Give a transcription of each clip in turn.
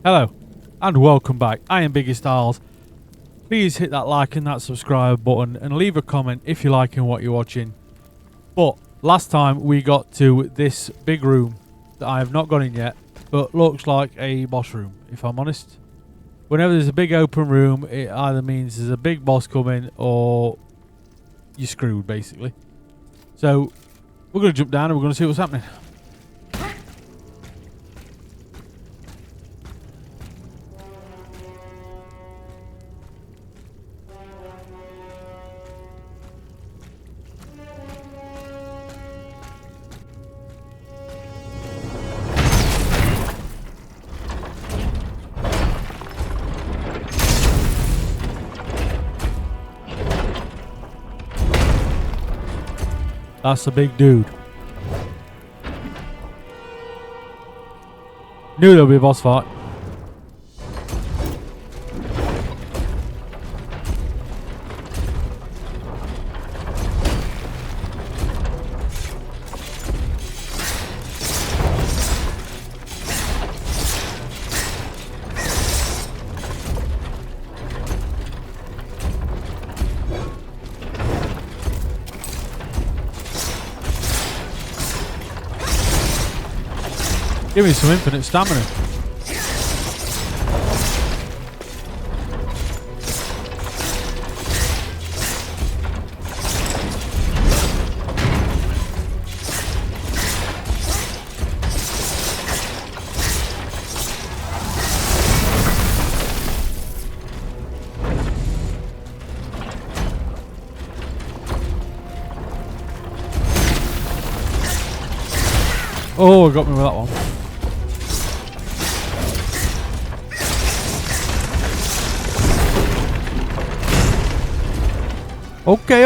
Hello and welcome back. I am Biggiestyle. Please hit that like and that subscribe button and leave a comment if you're liking what you're watching. But last time we got to this big room that I have not gone in yet, but looks like a boss room, if I'm honest. Whenever there's a big open room, it either means there's a big boss coming or you're screwed, basically. So we're going to jump down and we're going to see what's happening. That's a big dude. Knew there'll be a boss fight. Give me some infinite stamina. Oh, got me with that one. Okay.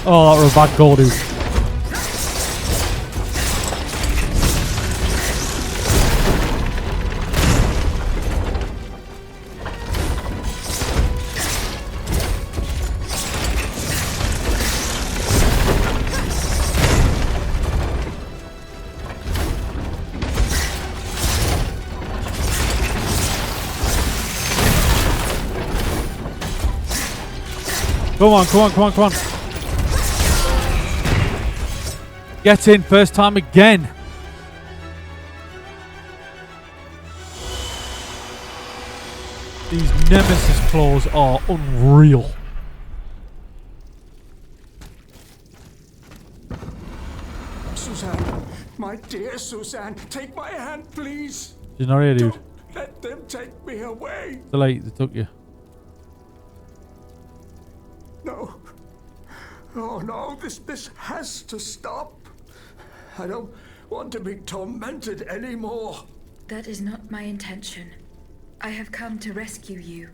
Oh, that was a bad goal, dude. Come on. Get in, first time again. These Nemesis claws are unreal. Suzanne, my dear Suzanne, take my hand, please. She's not here, dude. Don't let them take me away. Too late, they took you. No. Oh no, this has to stop. I don't want to be tormented anymore. That is not my intention. I have come to rescue you.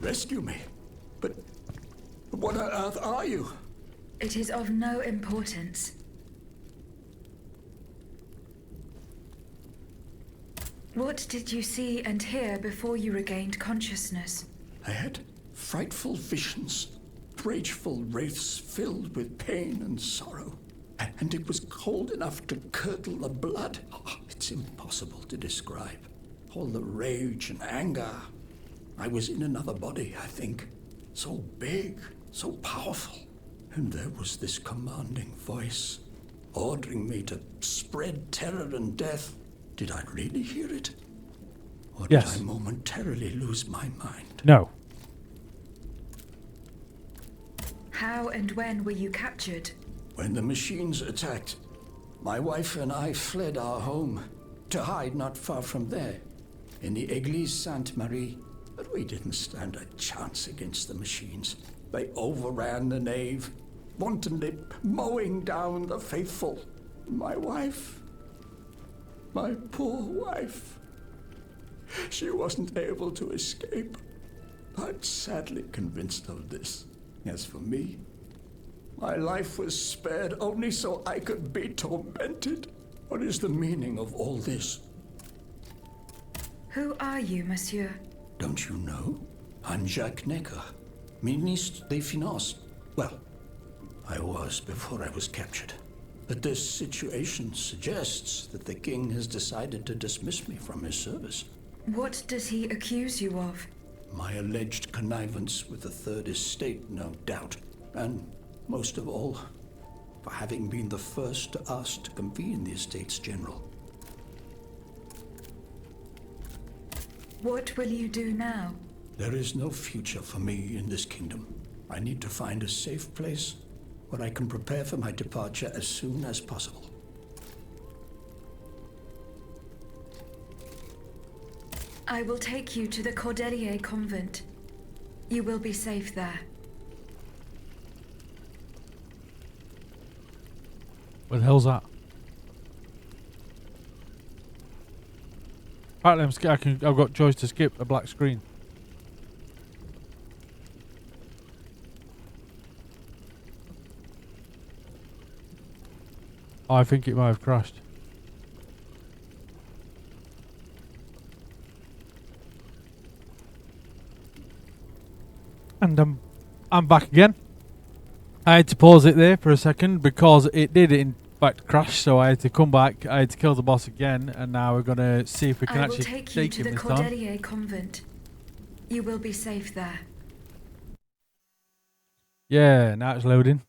Rescue me? But what on earth are you? It is of no importance. What did you see and hear before you regained consciousness? I had frightful visions, rageful wraiths filled with pain and sorrow. And it was cold enough to curdle the blood. Oh, it's impossible to describe. All the rage and anger. I was in another body, I think. So big, so powerful. And there was this commanding voice, ordering me to spread terror and death. Did I really hear it? Or did I momentarily lose my mind? No. How and when were you captured? When the machines attacked, my wife and I fled our home to hide not far from there, in the Église Sainte-Marie. But we didn't stand a chance against the machines. They overran the nave, wantonly mowing down the faithful. My wife, my poor wife, she wasn't able to escape. I'm sadly convinced of this. As for me, my life was spared only so I could be tormented. What is the meaning of all this? Who are you, monsieur? Don't you know? I'm Jacques Necker. Ministre des Finances. Well, I was before I was captured. But this situation suggests that the king has decided to dismiss me from his service. What does he accuse you of? My alleged connivance with the Third Estate, no doubt. And, most of all, for having been the first to ask to convene the Estates General. What will you do now? There is no future for me in this kingdom. I need to find a safe place where I can prepare for my departure as soon as possible. I will take you to the Cordelier convent. You will be safe there. Where the hell's that? Apparently I've got choice to skip a black screen. Oh, I think it might have crashed. And I'm back again. I had to pause it there for a second because it did in fact crash, so I had to come back. I had to kill the boss again, and now we're gonna see if we can actually take you to him the this time. Cordelier convent. You will be safe there. Yeah, now it's loading.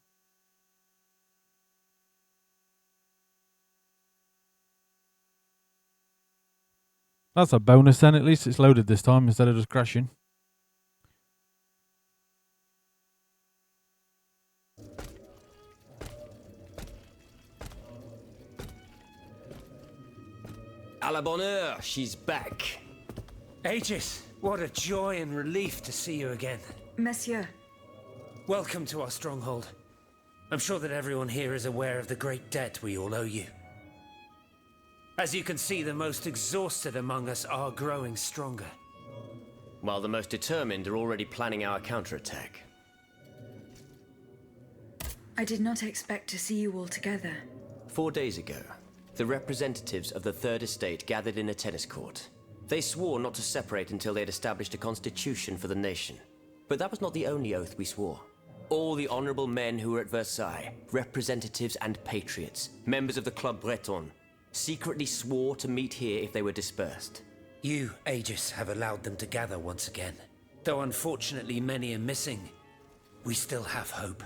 That's a bonus then. At least it's loaded this time instead of just crashing. À la bonne heure, she's back. Aegis, what a joy and relief to see you again. Monsieur, Welcome to our stronghold. I'm sure that everyone here is aware of the great debt we all owe you. As you can see, the most exhausted among us are growing stronger. While the most determined are already planning our counterattack. I did not expect to see you all together. 4 days ago, the representatives of the Third Estate gathered in a tennis court. They swore not to separate until they had established a constitution for the nation. But that was not the only oath we swore. All the honorable men who were at Versailles, representatives and patriots, members of the Club Breton, secretly swore to meet here if they were dispersed. You, Aegis, have allowed them to gather once again. Though unfortunately many are missing, we still have hope.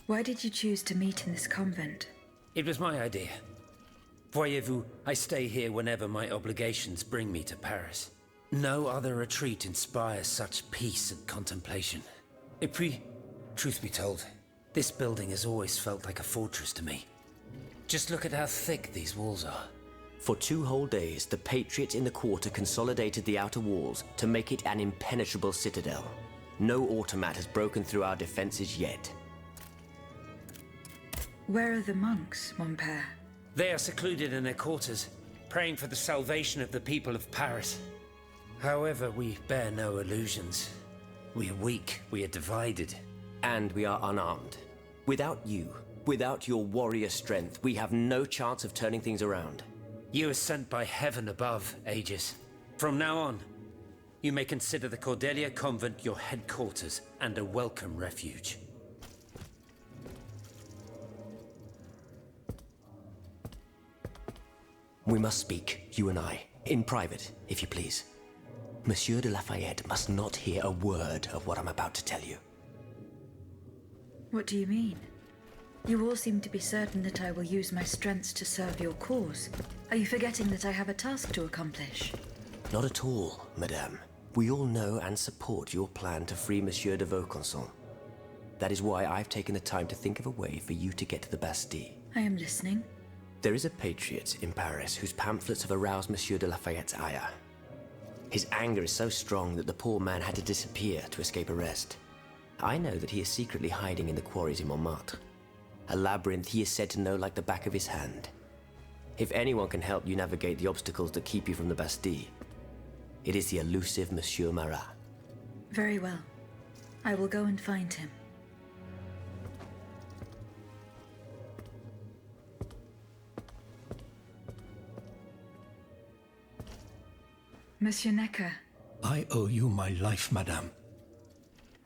Why did you choose to meet in this convent? It was my idea. Voyez-vous, I stay here whenever my obligations bring me to Paris. No other retreat inspires such peace and contemplation. Et puis, truth be told, this building has always felt like a fortress to me. Just look at how thick these walls are. For 2 whole days, the patriots in the quarter consolidated the outer walls to make it an impenetrable citadel. No automat has broken through our defenses yet. Where are the monks, mon père? They are secluded in their quarters, praying for the salvation of the people of Paris. However, we bear no illusions. We are weak, we are divided. And we are unarmed. Without you, without your warrior strength, we have no chance of turning things around. You are sent by heaven above, Aegis. From now on, you may consider the Cordelier convent your headquarters and a welcome refuge. We must speak, you and I, in private, if you please. Monsieur de Lafayette must not hear a word of what I'm about to tell you. What do you mean? You all seem to be certain that I will use my strengths to serve your cause. Are you forgetting that I have a task to accomplish? Not at all, madame. We all know and support your plan to free Monsieur de Vaucanson. That is why I've taken the time to think of a way for you to get to the Bastille. I am listening. There is a patriot in Paris whose pamphlets have aroused Monsieur de Lafayette's ire. His anger is so strong that the poor man had to disappear to escape arrest. I know that he is secretly hiding in the quarries in Montmartre. A labyrinth he is said to know like the back of his hand. If anyone can help you navigate the obstacles that keep you from the Bastille, it is the elusive Monsieur Marat. Very well. I will go and find him. Monsieur Necker, I owe you my life, madame.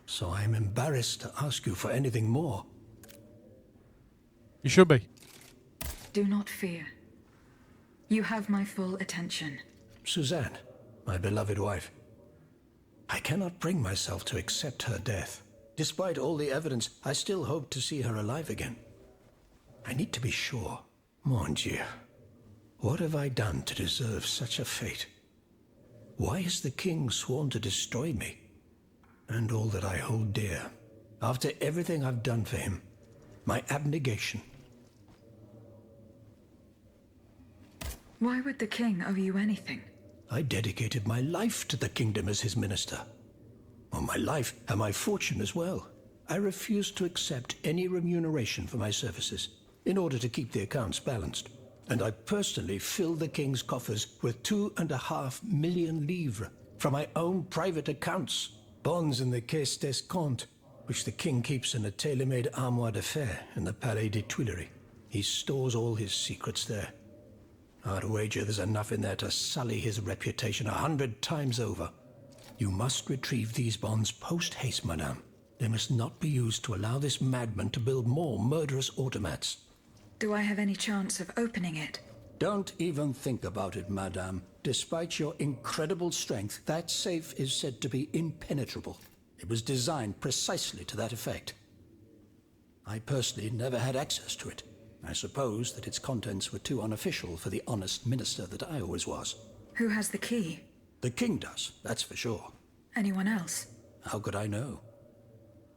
So I am embarrassed to ask you for anything more. You should be. Do not fear. You have my full attention. Suzanne, my beloved wife. I cannot bring myself to accept her death. Despite all the evidence, I still hope to see her alive again. I need to be sure. Mon Dieu. What have I done to deserve such a fate? Why has the king sworn to destroy me? And all that I hold dear. After everything I've done for him. My abnegation. Why would the king owe you anything? I dedicated my life to the kingdom as his minister. Well, my life and my fortune as well. I refuse to accept any remuneration for my services in order to keep the accounts balanced. And I personally fill the king's coffers with 2.5 million livres from my own private accounts. Bonds in the Caisse d'Escompte, which the king keeps in a tailor-made armoire d'affaires in the Palais des Tuileries. He stores all his secrets there. I'd wager there's enough in there to sully his reputation 100 times over. You must retrieve these bonds post-haste, madame. They must not be used to allow this madman to build more murderous automats. Do I have any chance of opening it? Don't even think about it, madame. Despite your incredible strength, that safe is said to be impenetrable. It was designed precisely to that effect. I personally never had access to it. I suppose that its contents were too unofficial for the honest minister that I always was. Who has the key? The king does, that's for sure. Anyone else? How could I know?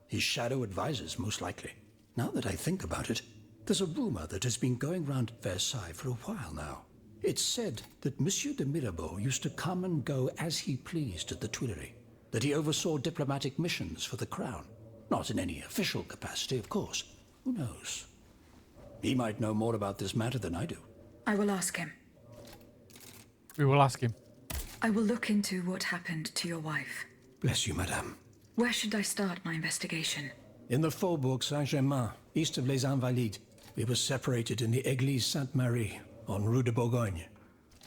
His shadow advisors, most likely. Now that I think about it, there's a rumor that has been going round Versailles for a while now. It's said that Monsieur de Mirabeau used to come and go as he pleased at the Tuileries, that he oversaw diplomatic missions for the crown. Not in any official capacity, of course. Who knows? He might know more about this matter than I do. I will ask him. We will ask him. I will look into what happened to your wife. Bless you, madame. Where should I start my investigation? In the Faubourg Saint-Germain, east of Les Invalides. We were separated in the Église Sainte-Marie, on Rue de Bourgogne.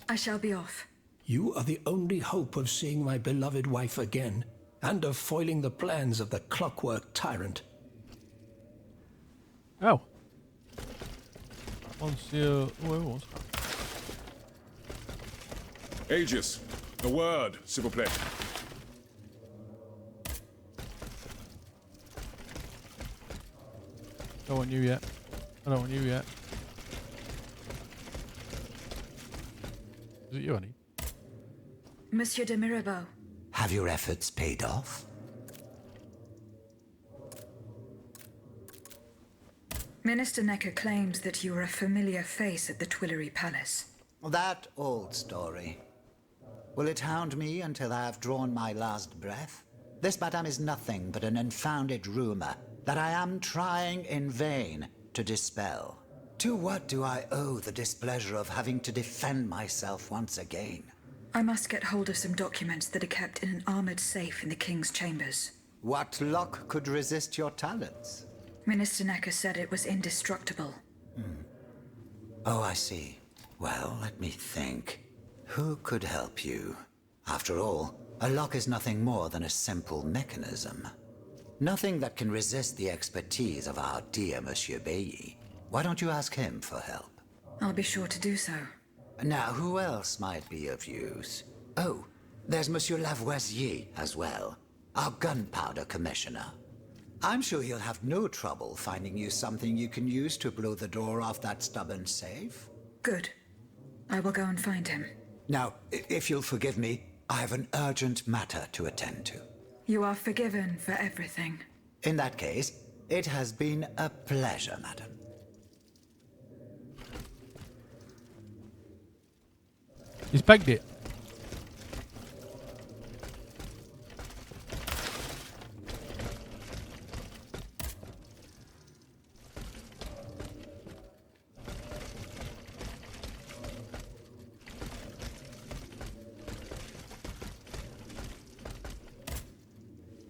I shall be off. You are the only hope of seeing my beloved wife again, and of foiling the plans of the clockwork tyrant. Oh. Monsieur... Where was Aegis, a word, s'il vous plaît. Don't want you yet. I don't want you yet. Is it you, honey? Monsieur de Mirabeau. Have your efforts paid off? Minister Necker claims that you were a familiar face at the Tuileries Palace. That old story. Will it hound me until I have drawn my last breath? This, madame, is nothing but an unfounded rumor that I am trying in vain to dispel. To what do I owe the displeasure of having to defend myself once again? I must get hold of some documents that are kept in an armored safe in the king's chambers. What lock could resist your talents? Minister Necker said it was indestructible. Oh, I see. Well, let me think. Who could help you? After all, a lock is nothing more than a simple mechanism. Nothing that can resist the expertise of our dear Monsieur Bailly. Why don't you ask him for help? I'll be sure to do so. Now, who else might be of use? Oh, there's Monsieur Lavoisier as well, our gunpowder commissioner. I'm sure he'll have no trouble finding you something you can use to blow the door off that stubborn safe. Good. I will go and find him. Now, if you'll forgive me, I have an urgent matter to attend to. You are forgiven for everything. In that case, it has been a pleasure, madam. He's pegged it.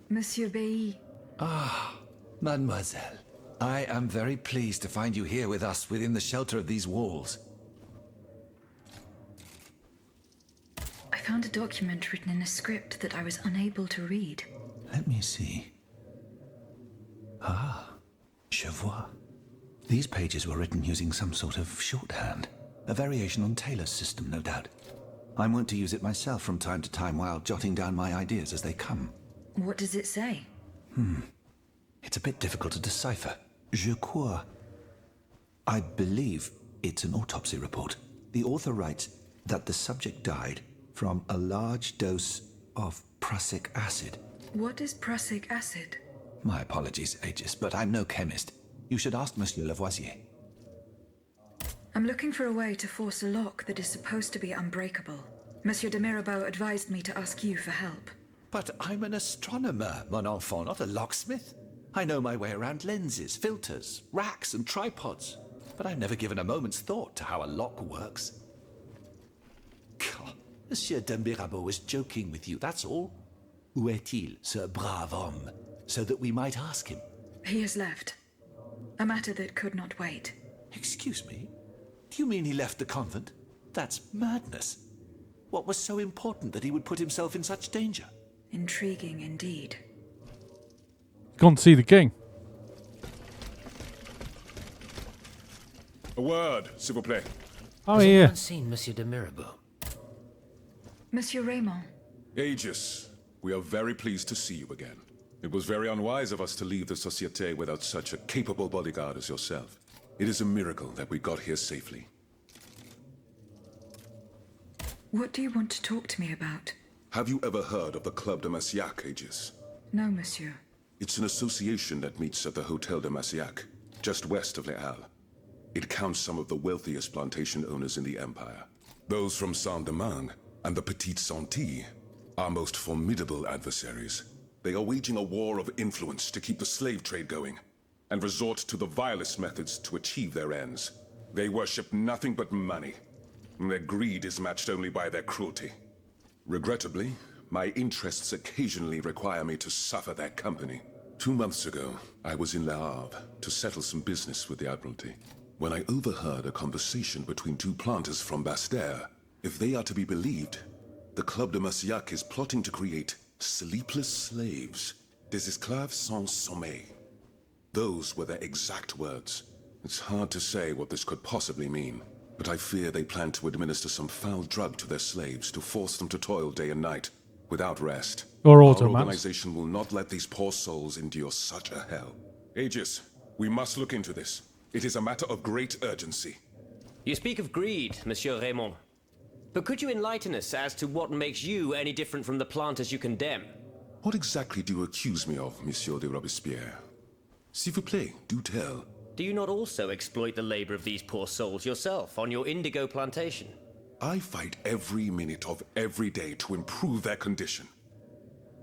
Monsieur Bailly. Mademoiselle, I am very pleased to find you here with us within the shelter of these walls. I found a document written in a script that I was unable to read. Let me see. Ah, je vois. These pages were written using some sort of shorthand. A variation on Taylor's system, no doubt. I'm wont to use it myself from time to time while jotting down my ideas as they come. What does it say? It's a bit difficult to decipher. Je crois. I believe it's an autopsy report. The author writes that the subject died from a large dose of prussic acid. What is prussic acid? My apologies, Aegis, but I'm no chemist. You should ask Monsieur Lavoisier. I'm looking for a way to force a lock that is supposed to be unbreakable. Monsieur de Mirabeau advised me to ask you for help. But I'm an astronomer, mon enfant, not a locksmith. I know my way around lenses, filters, racks, and tripods. But I've never given a moment's thought to how a lock works. God, Monsieur de Mirabeau was joking with you, that's all. Où est-il, ce brave homme? So that we might ask him. He has left. A matter that could not wait. Excuse me? Do you mean he left the convent? That's madness. What was so important that he would put himself in such danger? Intriguing indeed. Gone to see the king. A word, s'il vous plaît. Oh, Has yeah. anyone seen Monsieur de Mirabeau? Monsieur Raymond, Aegis, we are very pleased to see you again. It was very unwise of us to leave the Société without such a capable bodyguard as yourself. It is a miracle that we got here safely. what do you want to talk to me about? Have you ever heard of the Club de Massiac, Aegis? No, monsieur. It's an association that meets at the Hotel de Massiac, just west of Les Halles. It counts some of the wealthiest plantation owners in the Empire. Those from Saint-Domingue and the Petite Santilles, our most formidable adversaries. They are waging a war of influence to keep the slave trade going, and resort to the vilest methods to achieve their ends. They worship nothing but money, and their greed is matched only by their cruelty. Regrettably, my interests occasionally require me to suffer their company. 2 months ago, I was in Le Havre to settle some business with the Admiralty, when I overheard a conversation between 2 planters from Bastère. If they are to be believed, the Club de Massiac is plotting to create sleepless slaves, des esclaves sans sommeil. Those were their exact words. It's hard to say what this could possibly mean, but I fear they plan to administer some foul drug to their slaves to force them to toil day and night, without rest. Or Our automats. organization will not let these poor souls endure such a hell. Aegis, we must look into this. It is a matter of great urgency. You speak of greed, Monsieur Raymond. But could you enlighten us as to what makes you any different from the planters you condemn? What exactly do you accuse me of, Monsieur de Robespierre? S'il vous plaît, do tell. Do you not also exploit the labor of these poor souls yourself on your indigo plantation? I fight every minute of every day to improve their condition.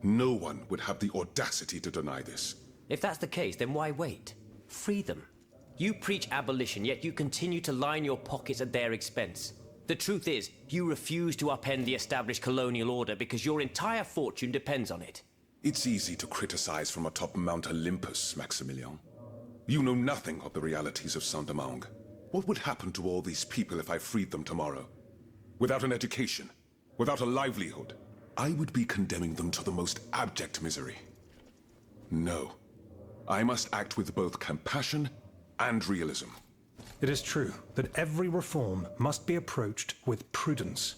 No one would have the audacity to deny this. If that's the case, then why wait? Free them. You preach abolition, yet you continue to line your pockets at their expense. The truth is, you refuse to upend the established colonial order because your entire fortune depends on it. It's easy to criticize from atop Mount Olympus, Maximilian. You know nothing of the realities of Saint-Domingue. What would happen to all these people if I freed them tomorrow? Without an education, without a livelihood, I would be condemning them to the most abject misery. No. I must act with both compassion and realism. It is true that every reform must be approached with prudence.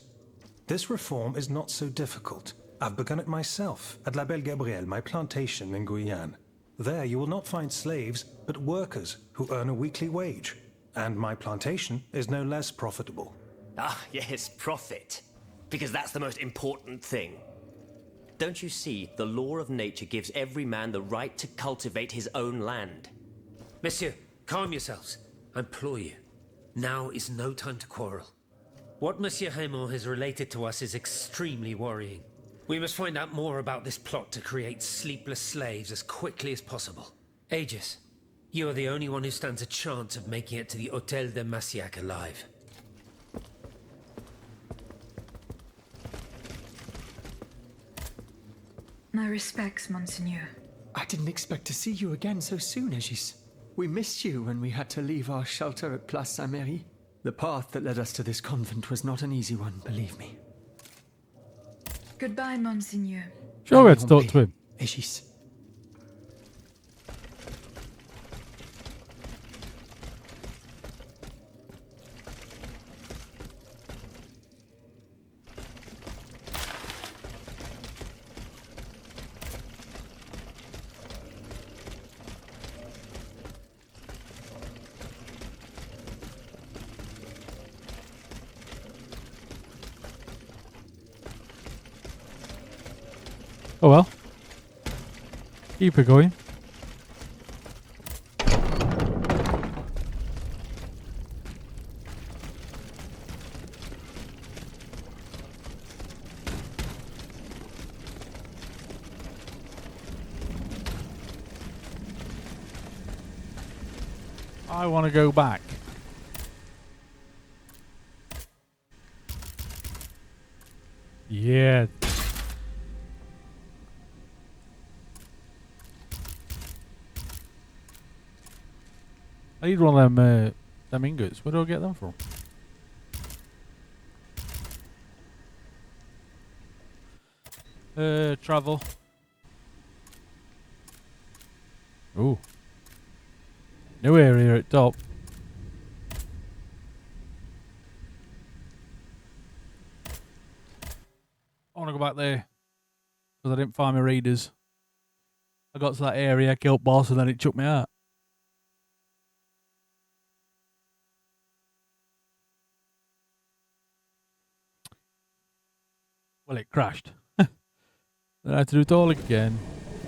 This reform is not so difficult. I've begun it myself at La Belle Gabrielle, my plantation in Guyane. There you will not find slaves, but workers who earn a weekly wage. And my plantation is no less profitable. Ah, yes, profit. Because that's the most important thing. Don't you see, the law of nature gives every man the right to cultivate his own land. Monsieur, calm yourselves. I implore you. Now is no time to quarrel. What Monsieur Raymond has related to us is extremely worrying. We must find out more about this plot to create sleepless slaves as quickly as possible. Aegis, you are the only one who stands a chance of making it to the Hotel de Massiac alive. My respects, Monseigneur. I didn't expect to see you again so soon, Aegis. We missed you when we had to leave our shelter at Place Saint-Merry. The path that led us to this convent was not an easy one, believe me. Goodbye, Monseigneur. Sure, we had to talk to him. Aegis. Oh well. Keep it going. I want to go back. Yeah. I need one of them ingots. Where do I get them from? Travel. Ooh. New area at top. I want to go back there because I didn't find my readers. I got to that area, killed boss, and then it took me out. Well, it crashed. Then I had to do it all again.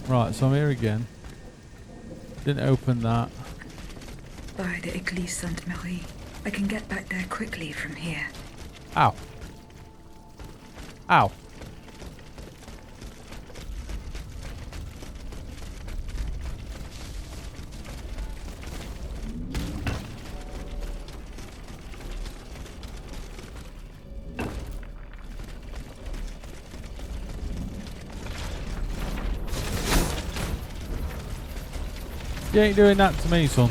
Right, so I'm here again. Didn't open that. By the Église Sainte-Marie. I can get back there quickly from here. Ow. Ow. You ain't doing that to me, son.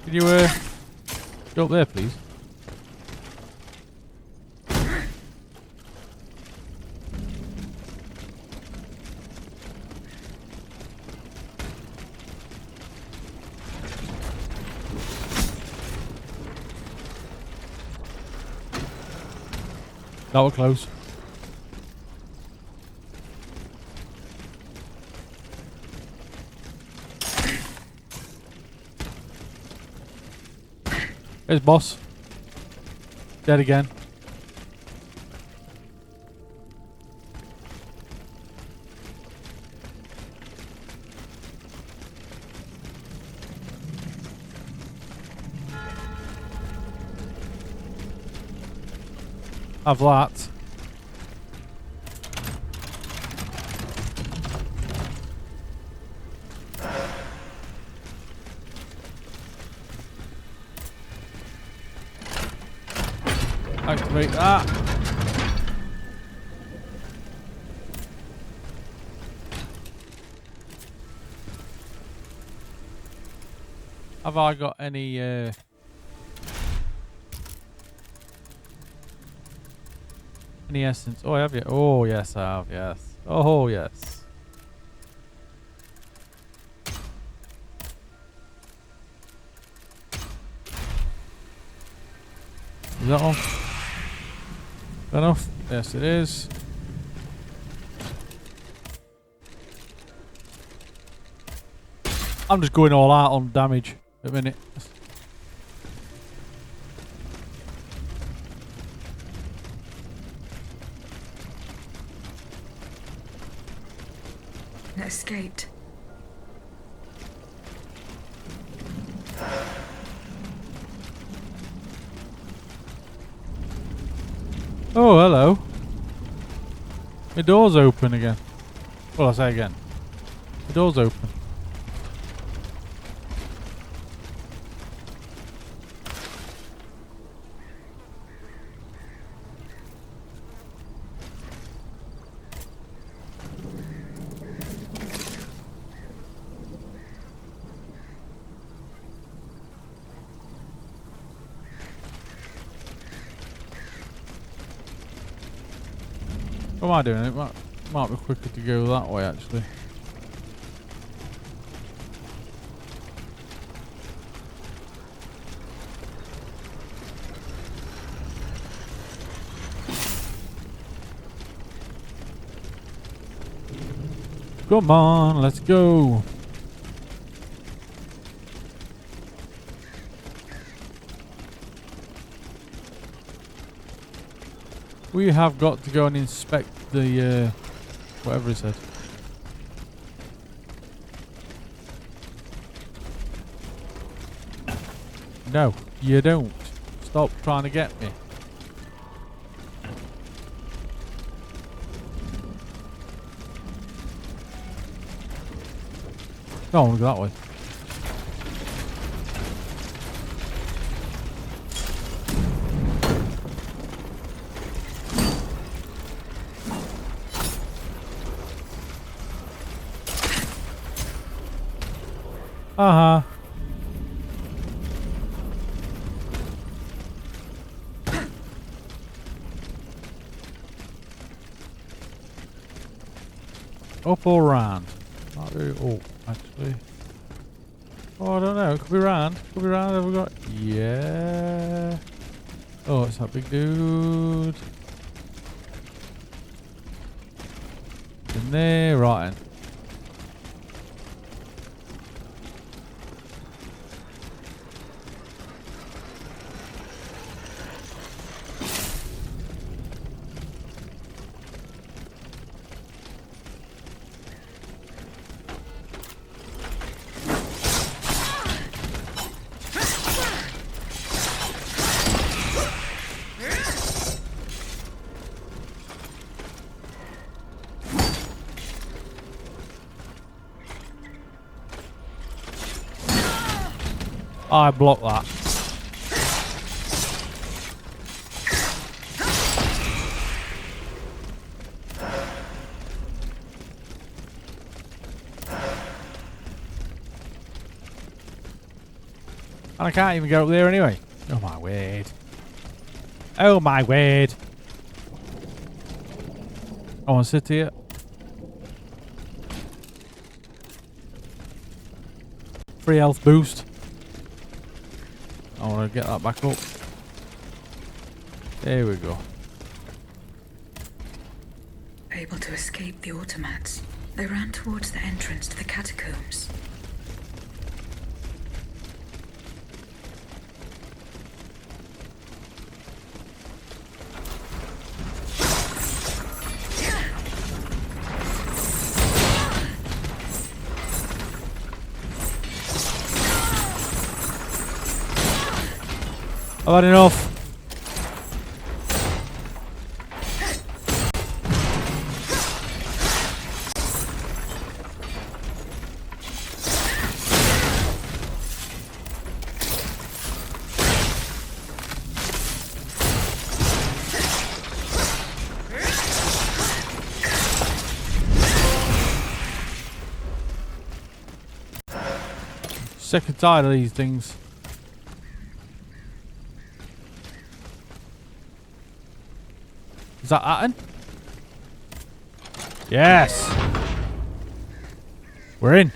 Can you go up there, please? That was close. There's boss. Dead again. Have that. Activate that. Have I got any essence? Oh, I have you. Oh, yes, I have. Yes. Oh, yes. Is that off? Is that off? Yes, it is. I'm just going all out on damage at the minute. It escaped. Oh, hello. The door's open again. Well, I say again. The door's open. What am I doing? It might be quicker to go that way, actually. Come on, let's go. We have got to go and inspect the, whatever it said. No, you don't. Stop trying to get me. No, I want to go that way. Uh-huh. Up or round? Might be up, actually. Oh, I don't know. Could be round. Could be round. Have we got? Yeah. Oh, it's that big dude. In there, right then. I blocked that. And I can't even get up there anyway. Oh my word. Oh my word. I want to sit here. Free health boost. I want to get that back up. There we go. Able to escape the automats, they ran towards the entrance to the catacombs. I've had enough. Sick and tired of these things. Is that Atten? Yes! We're in.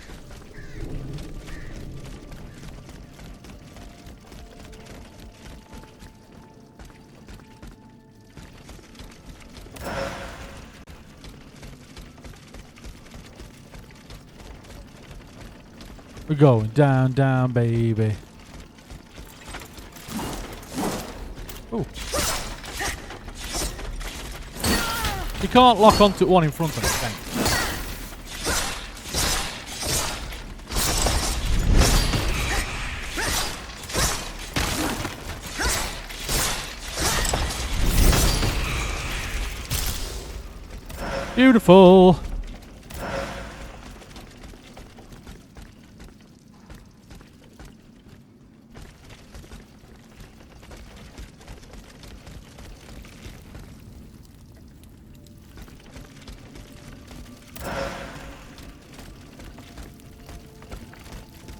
We're going down, down, baby. Oh. You can't lock onto one in front of me, can you? Beautiful.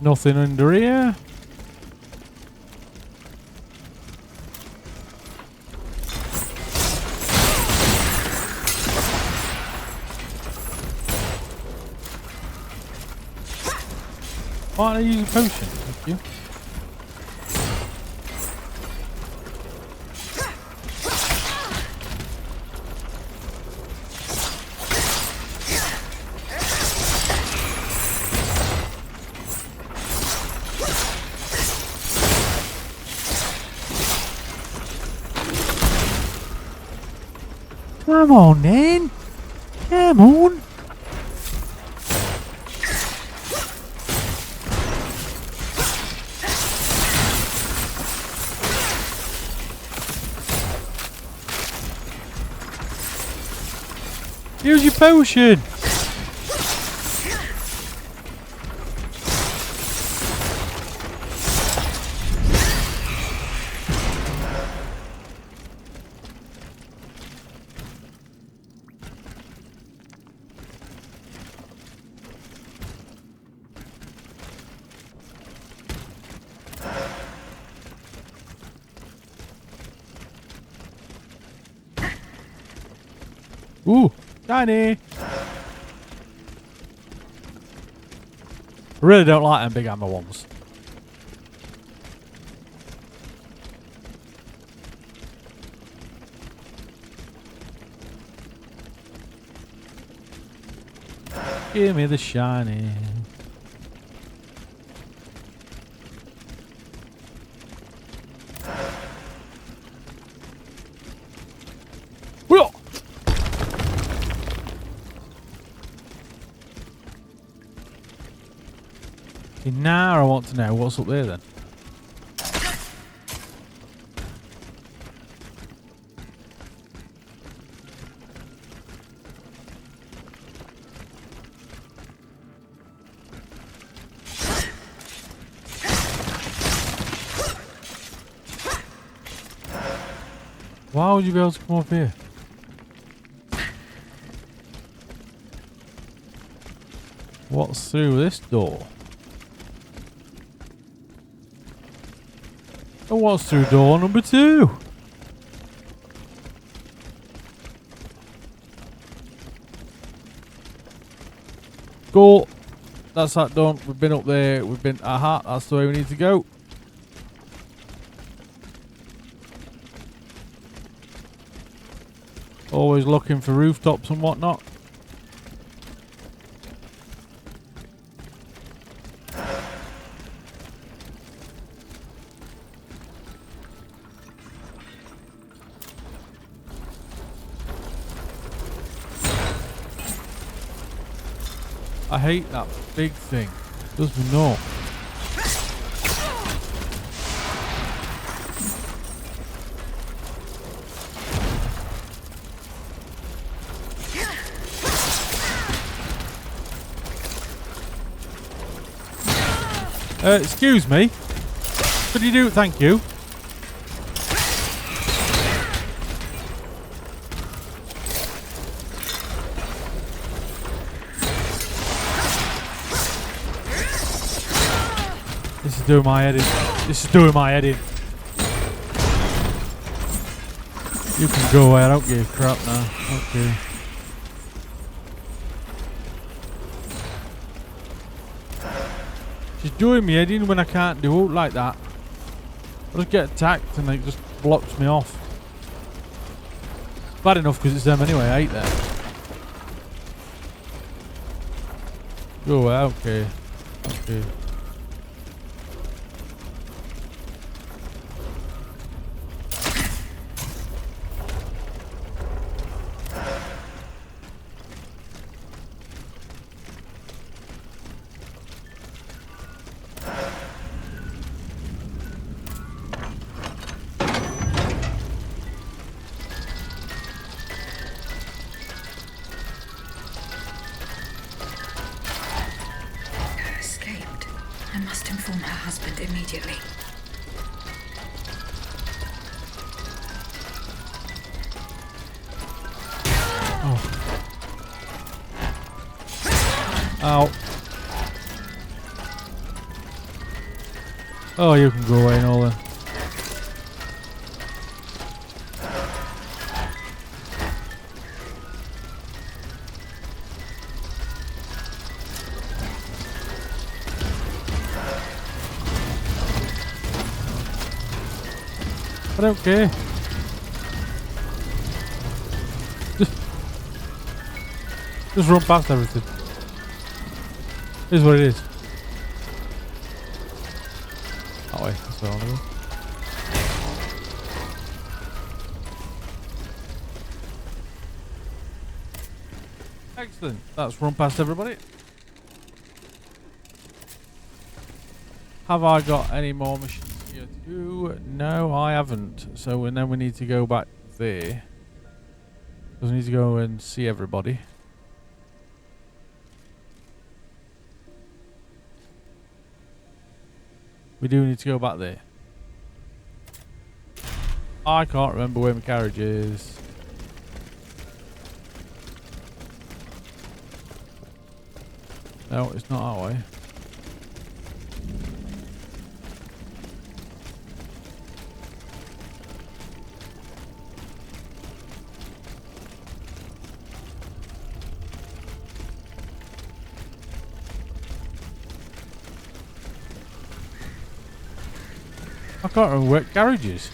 Nothing under here. Why don't I use a potion? Thank you. Come on then. Come on. Use your potion. Ooh, shiny. I really don't like them big hammer ones. Give me the shiny. Whoa! Now I want to know what's up there then. Why would you be able to come up here? What's through this door? And what's through door number 2? Cool. That's that done. We've been up there. We've been... Aha, that's the way we need to go. Always looking for rooftops and whatnot. I hate that big thing. Does me no. Excuse me. Could you do? Thank you. This is doing my head in. This is doing my head in. You can go away. I don't give a crap now. Okay. She's doing me head in when I can't do it like that. I just get attacked and it just blocks me off. Bad enough because it's them anyway. I hate them. Go away. Okay. Okay. I must inform her husband immediately. Oh. Ow. Oh, you can go away and all then. I don't care. Just run past everything. Here's what it is. That way. That's where I want to go. Excellent. That's run past everybody. Have I got any more missions here to do? No, I haven't. So then we need to go back there. Because we need to go and see everybody. We do need to go back there. I can't remember where my carriage is. No, it's not that way. I can't remember where garage is.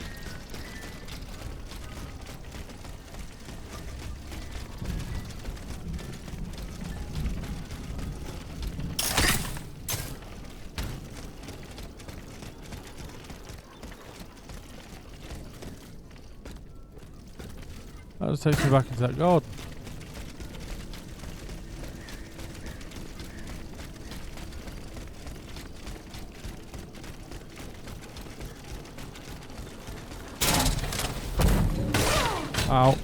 That just takes me back into that garden. Ow.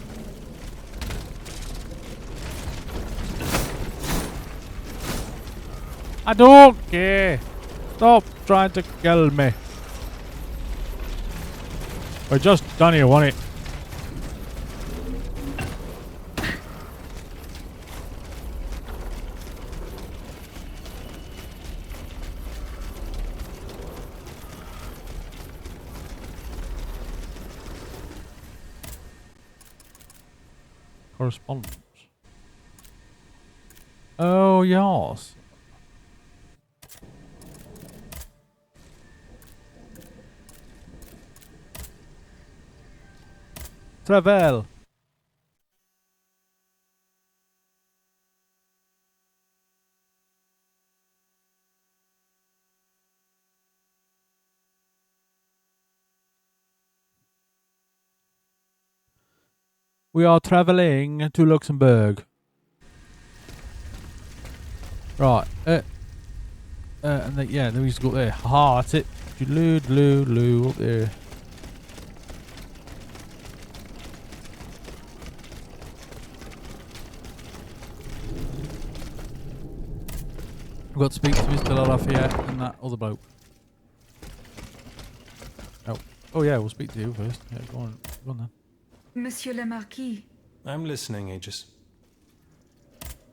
I don't care. Stop trying to kill me. We're just done here, wasn't it? Correspondence. Oh, yes. Travel. We are traveling to Luxembourg. Right. And then, yeah, then we used to go up there. Haha, that's it. Loo, up there. I've got to speak to Mr. Lafayette and that other bloke. Oh yeah, we'll speak to you first. Yeah, go on then. Monsieur le Marquis. I'm listening, Aegis.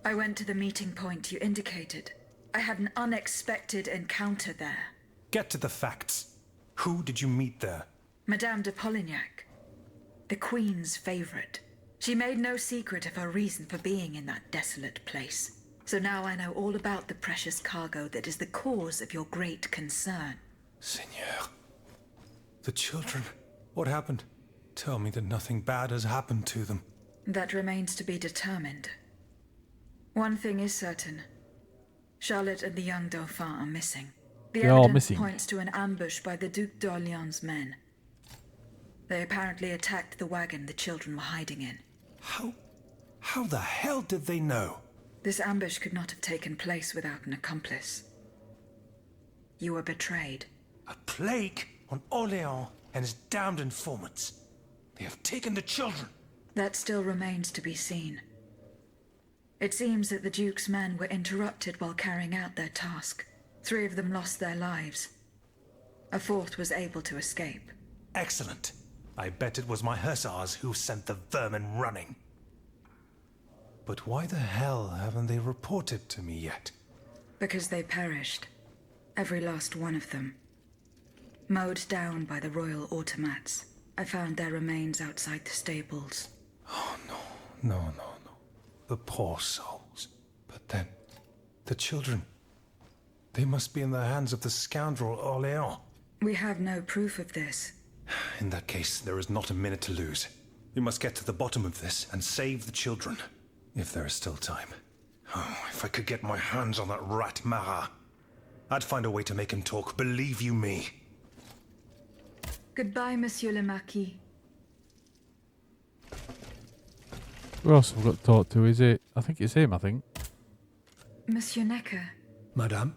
I went to the meeting point you indicated. I had an unexpected encounter there. Get to the facts. Who did you meet there? Madame de Polignac, the Queen's favorite. She made no secret of her reason for being in that desolate place. So now I know all about the precious cargo that is the cause of your great concern. Seigneur. The children. What happened? Tell me that nothing bad has happened to them. That remains to be determined. One thing is certain. Charlotte and the young Dauphin are missing. The evidence points to an ambush by the Duc d'Orléans' men. They apparently attacked the wagon the children were hiding in. How the hell did they know? This ambush could not have taken place without an accomplice. You were betrayed. A plague on Orléans and his damned informants. They have taken the children. That still remains to be seen. It seems that the Duke's men were interrupted while carrying out their task. 3 of them lost their lives. A 4th was able to escape. Excellent. I bet it was my hussars who sent the vermin running. But why the hell haven't they reported to me yet? Because they perished. Every last one of them. Mowed down by the royal automats. I found their remains outside the stables. Oh, no. The poor souls. But then, the children. They must be in the hands of the scoundrel Orléans. We have no proof of this. In that case, there is not a minute to lose. We must get to the bottom of this and save the children, if there is still time. Oh, if I could get my hands on that rat Marat. I'd find a way to make him talk, believe you me. Goodbye, Monsieur le Marquis. Who else have we got to talk to? Is it? I think it's him, I think. Monsieur Necker. Madame?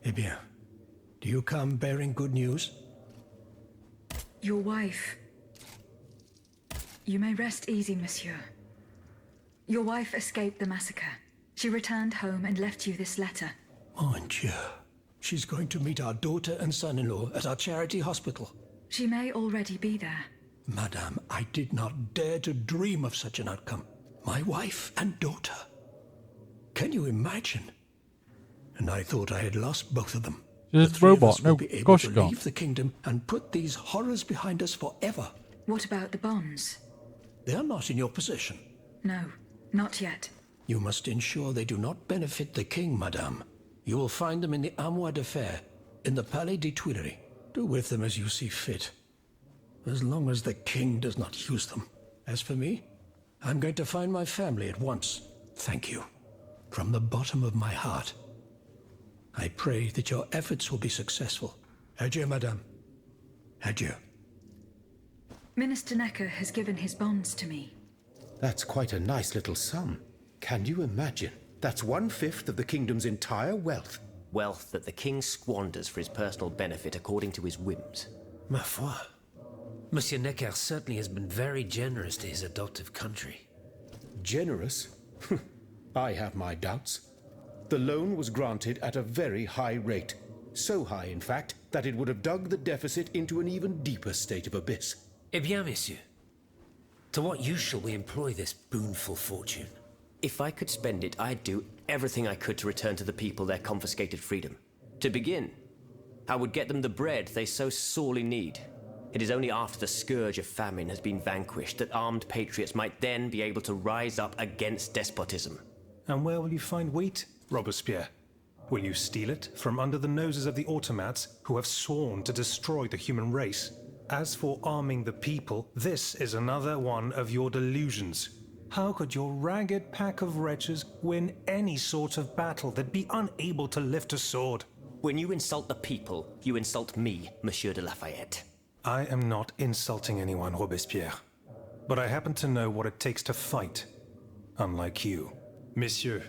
Eh bien, do you come bearing good news? Your wife. You may rest easy, monsieur. Your wife escaped the massacre. She returned home and left you this letter. Mon Dieu. She's going to meet our daughter and son-in-law at our charity hospital. She may already be there. Madame, I did not dare to dream of such an outcome. My wife and daughter. Can you imagine? And I thought I had lost both of them. She's a robot. No, of course you can't. Leave the kingdom and put these horrors behind us forever. What about the bonds? They are not in your possession. No, not yet. You must ensure they do not benefit the king, madame. You will find them in the Armoire de Fer, in the Palais des Tuileries. Do with them as you see fit, as long as the king does not use them. As for me, I'm going to find my family at once. Thank you. From the bottom of my heart. I pray that your efforts will be successful. Adieu, madame. Adieu. Minister Necker has given his bonds to me. That's quite a nice little sum. Can you imagine? That's 1/5 of the kingdom's entire wealth. Wealth that the king squanders for his personal benefit according to his whims. Ma foi. Monsieur Necker certainly has been very generous to his adoptive country. Generous? I have my doubts. The loan was granted at a very high rate. So high, in fact, that it would have dug the deficit into an even deeper state of abyss. Eh bien, monsieur. To what use shall we employ this boonful fortune? If I could spend it, I'd do everything I could to return to the people their confiscated freedom. To begin, I would get them the bread they so sorely need. It is only after the scourge of famine has been vanquished that armed patriots might then be able to rise up against despotism. And where will you find wheat, Robespierre? Will you steal it from under the noses of the automats who have sworn to destroy the human race? As for arming the people, this is another one of your delusions. How could your ragged pack of wretches win any sort of battle that'd be unable to lift a sword? When you insult the people, you insult me, Monsieur de Lafayette. I am not insulting anyone, Robespierre. But I happen to know what it takes to fight. Unlike you. Monsieur,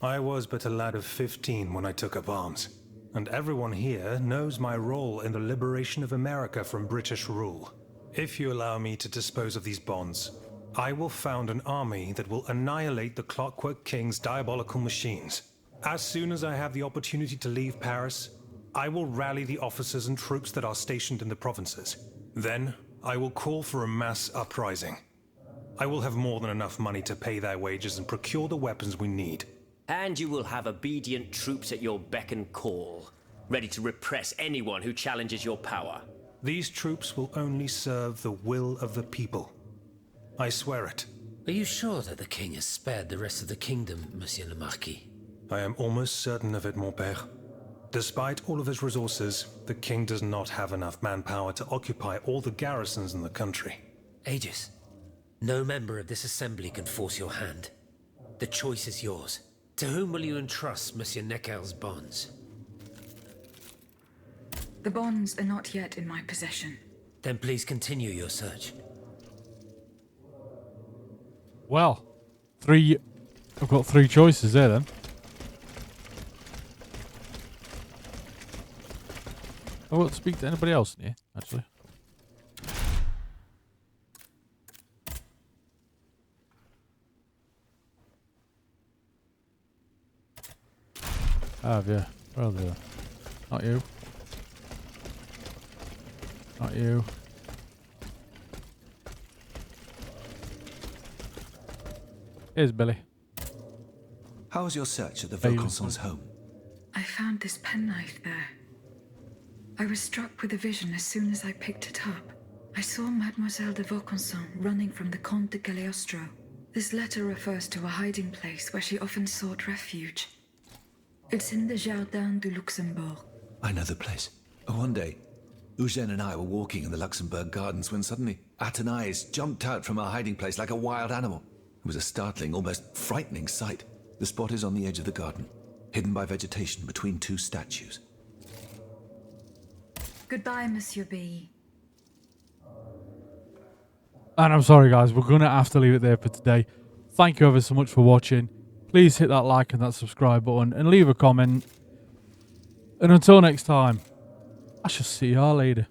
I was but a lad of 15 when I took up arms. And everyone here knows my role in the liberation of America from British rule. If you allow me to dispose of these bonds, I will found an army that will annihilate the Clockwork King's diabolical machines. As soon as I have the opportunity to leave Paris, I will rally the officers and troops that are stationed in the provinces. Then, I will call for a mass uprising. I will have more than enough money to pay their wages and procure the weapons we need. And you will have obedient troops at your beck and call, ready to repress anyone who challenges your power. These troops will only serve the will of the people. I swear it. Are you sure that the king has spared the rest of the kingdom, Monsieur le Marquis? I am almost certain of it, mon père. Despite all of his resources, the king does not have enough manpower to occupy all the garrisons in the country. Aegis, no member of this assembly can force your hand. The choice is yours. To whom will you entrust Monsieur Necker's bonds? The bonds are not yet in my possession. Then please continue your search. Well, I've got 3 choices there then. I won't speak to anybody else in here, actually. Yeah. Where are they? Not you. Not you. Here's Billy. How was your search at the Vaucansons' home? I found this penknife there. I was struck with a vision as soon as I picked it up. I saw Mademoiselle de Vaucanson running from the Comte de Cagliostro. This letter refers to a hiding place where she often sought refuge. It's in the Jardin du Luxembourg. I know the place. One day, Eugène and I were walking in the Luxembourg Gardens when suddenly Athenais jumped out from our hiding place like a wild animal. It was a startling, almost frightening sight. The spot is on the edge of the garden, hidden by vegetation between two statues. Goodbye, Monsieur B. And I'm sorry, guys, we're going to have to leave it there for today. Thank you ever so much for watching. Please hit that like and that subscribe button and leave a comment. And until next time, I shall see y'all later.